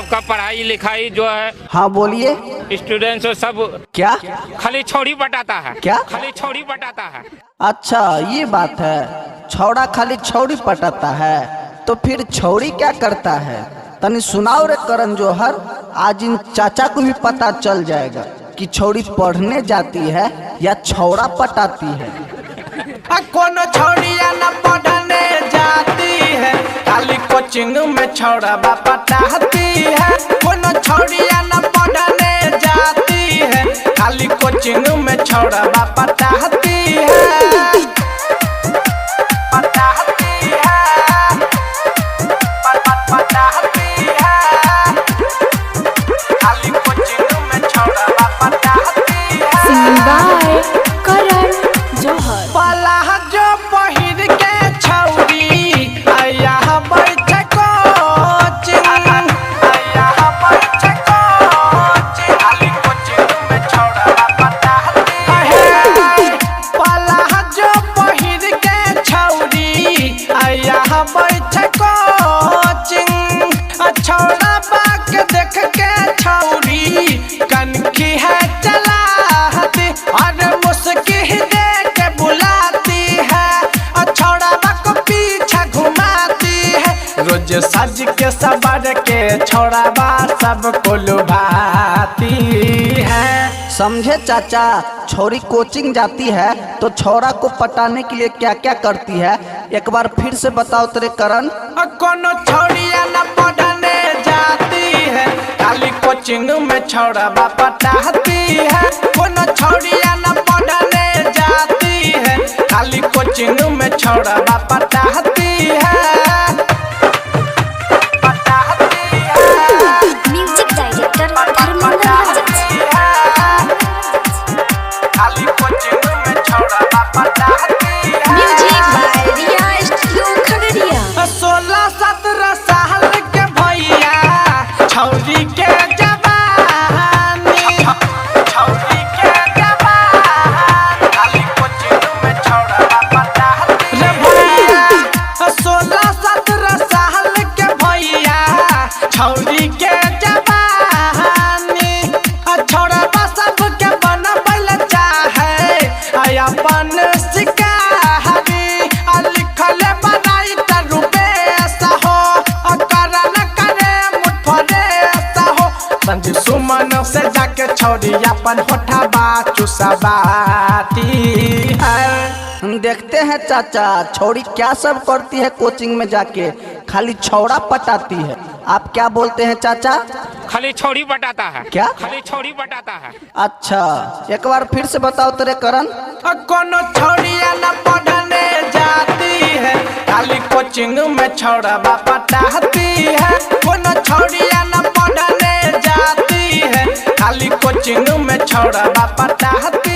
सबका पढ़ाई लिखाई जो है। हाँ बोलिए। स्टूडेंट्स सब क्या खाली छौड़ी पटाता है। क्या खाली छौड़ी पटाता है। अच्छा ये बात है, छौड़ा खाली छौड़ी पटाता है, तो फिर छौड़ी क्या करता है? तनी सुनाओ रे करण जौहर, आज इन चाचा को भी पता चल जाएगा कि छौड़ी पढ़ने जाती है या छौड़ा पटाती है। कोनो छौड़िया न पढ़ने जाती है, खाली कोचिंग में छौड़ा पटाती है। कोनो छौड़िया न पढ़ने जाती है, खाली कोचिंग में छौड़ा पटाती है। पटाती है, पटाती है, खाली कोचिंग में छौड़ा पटाती है। Singing by Karan Johar। जो पहिर के छौड़ी आया बैठे कोचिंग, आया बैठे कोचिंग, खाली कोचिंग में छौड़ा पटाती है। जो पहिर के छौड़ी आया बैठे कोचिंग, छौड़ा बाक देख के छौड़ी कनखी है चलाती और मुस्की दे के बुलाती है, छौड़ा बाक पीछे घुमाती है। रोज सज के सबर के छौड़ा बा सबको लुभाती है। समझे चाचा, छौरी कोचिंग जाती है तो छौड़ा को पटाने के लिए क्या क्या करती है, एक बार फिर से बताओ तेरे करण। कोनो छौड़िया न पढ़ने जाती है, खाली कोचिंग में छौड़ा पटाती है। कोनो छौड़िया न पढ़ने जाती है, खाली कोचिंग में छौड़ा पटाती है। पटाती है, म्यूजिक डायरेक्टर धर्मेंद्र राजेश। खाली कोचिंग में छौड़ा पटाती है। Music by Riya studio Khagaria. 16-17 साल के भैया छौरी के जवानी, छौरी के जवानी, खाली कोचिंग में छौड़ा पटाती रे भैया। 16-17 साल के भैया छौरी के जवानी, छौड़ा सबके बनबल चाहे अपन शिकारी, लिखल बनाई रूपे हो, करन करे मुठरे हो। संजी सुमन से जाके छौड़ी अपन होठा चुसबाती है। देखते हैं चाचा, छौड़ी क्या सब करती है कोचिंग में जाके, खाली छौड़ा पटाती है। आप क्या बोलते हैं चाचा? खाली छौड़ी पटाता है। क्या? खाली छौड़ी पटाता है। अच्छा एक बार फिर से बताओ तेरे करण। कोनो छौड़िया न पढ़ने जाती है, खाली कोचिंग में छौड़ा पटाती है। कोनो छौड़िया न पढ़ने जाती है, खाली कोचिंग में छौड़ा पटाती